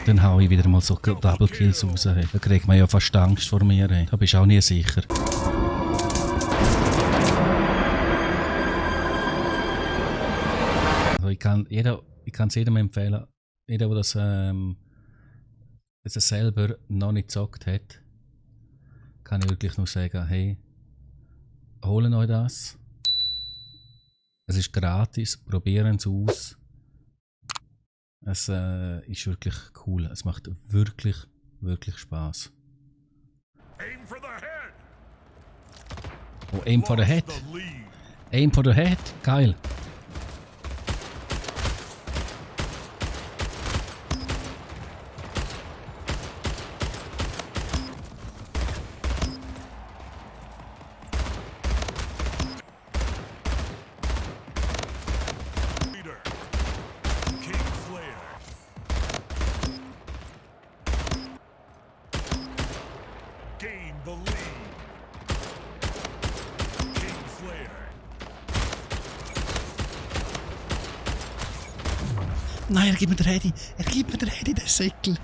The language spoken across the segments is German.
Dann hau ich wieder mal so Double Kills raus. Hey. Da kriegt man ja fast Angst vor mir. Hey. Da bist du auch nie sicher. Also ich kann es jedem empfehlen, jeder, der das selber noch nicht gezockt hat, kann ich wirklich nur sagen, hey, holen euch das. Es ist gratis, probieren es aus. Es ist wirklich cool. Es macht wirklich, wirklich Spaß. Oh, aim for the head. Aim for the head. Geil. Nein, er gibt mir den Hedi. Er gibt mir den Hedi, der Säckel.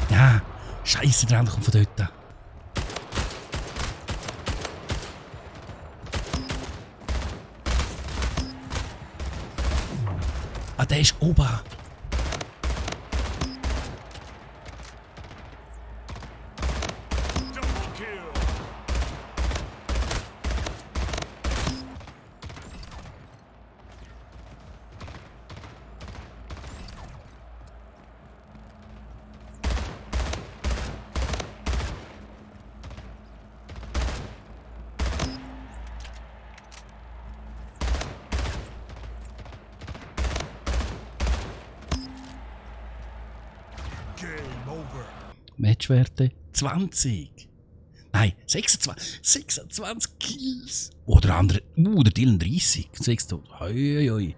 Ja, Scheiße, der andere kommt von dort. Ah, der ist oben. Matchwerte 20. Nein, 26. 26 Kills. Oder andere. Der Dylan 30. 6 tot. Hoi, hoi.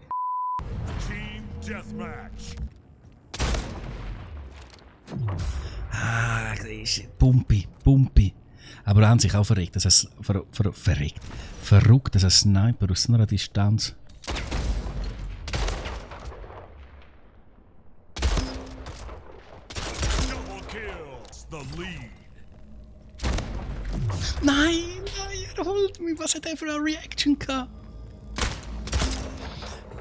Team Deathmatch. Ah, das ist Pumpi. Aber an sich auch verrückt. Das ist verrückt, dass ein Sniper aus einer Distanz. Nein, er holt mich. Was hat er für eine Reaction gehabt?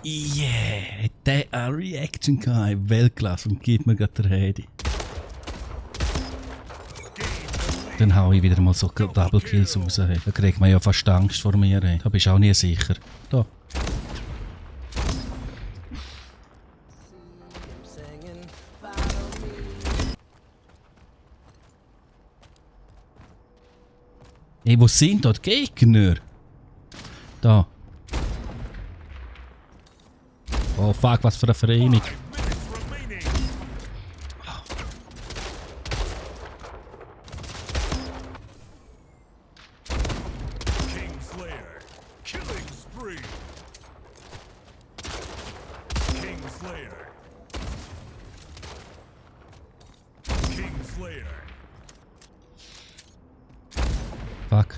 Yeah, hat der eine Reaction gehabt in Weltklasse und gibt mir gerade den Hedi. Dann hau ich wieder mal so Double Kills raus. Hey. Da kriegt man ja fast Angst vor mir. Hey. Da bist du auch nie sicher. Da. Ey, wo sind dort Gegner? Da. Oh fuck, was für eine Vereinigung. Fuck.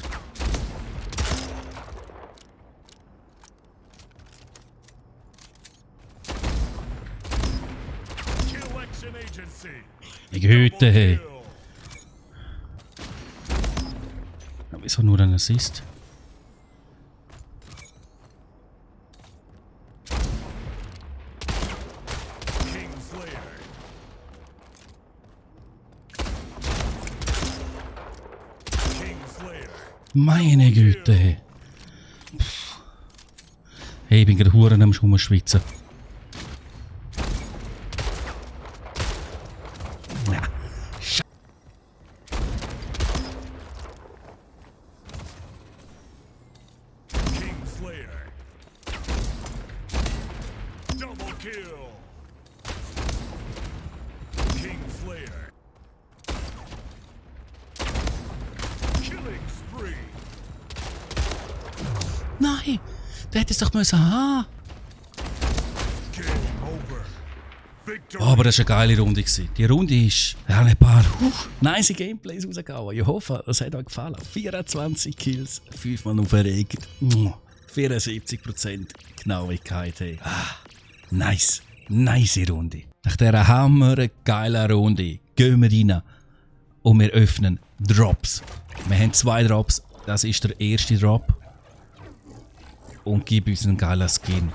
Die Güte, hey. Aber wieso nur ein Assist? Meine Güte, hey. Hey, ich bin gerade Huren am Schwitzen. Ja. Nein! Der hätte es doch müssen haben. Oh, aber das war eine geile Runde. Die Runde ist... Ja, ein paar nice Gameplays rausgehauen. Ich hoffe, es hat euch gefallen. 24 Kills, 5-mal aufgeregt. 74% Genauigkeit. Hey. Nice. Nice Runde. Nach dieser hammergeilen Runde gehen wir rein und wir öffnen Drops. Wir haben 2 Drops. Das ist der erste Drop. Und gib uns einen geilen Skin.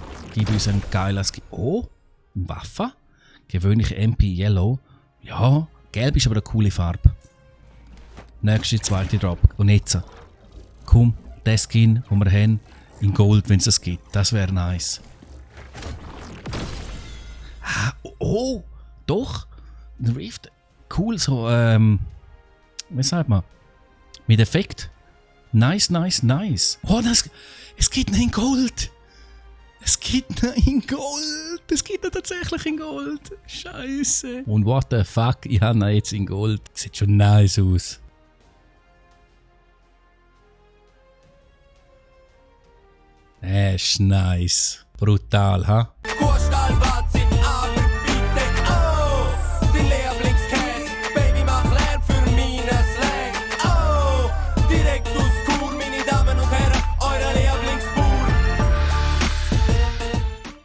Oh, eine Waffe. Gewöhnlich MP Yellow. Ja, gelb ist aber eine coole Farbe. Nächste, zweite Drop. Und jetzt. Komm, der Skin, den wir haben, in Gold, wenn es das gibt. Das wäre nice. Oh, doch. Der Rift. Cool, so, wie sagt man? Mit Effekt. Nice. Oh, es gibt noch in Gold. Es gibt noch in Gold. Es gibt noch tatsächlich in Gold. Scheiße. Und what the fuck, ich habe ihn jetzt in Gold. Sieht schon nice aus. Ist nice. Brutal, ha?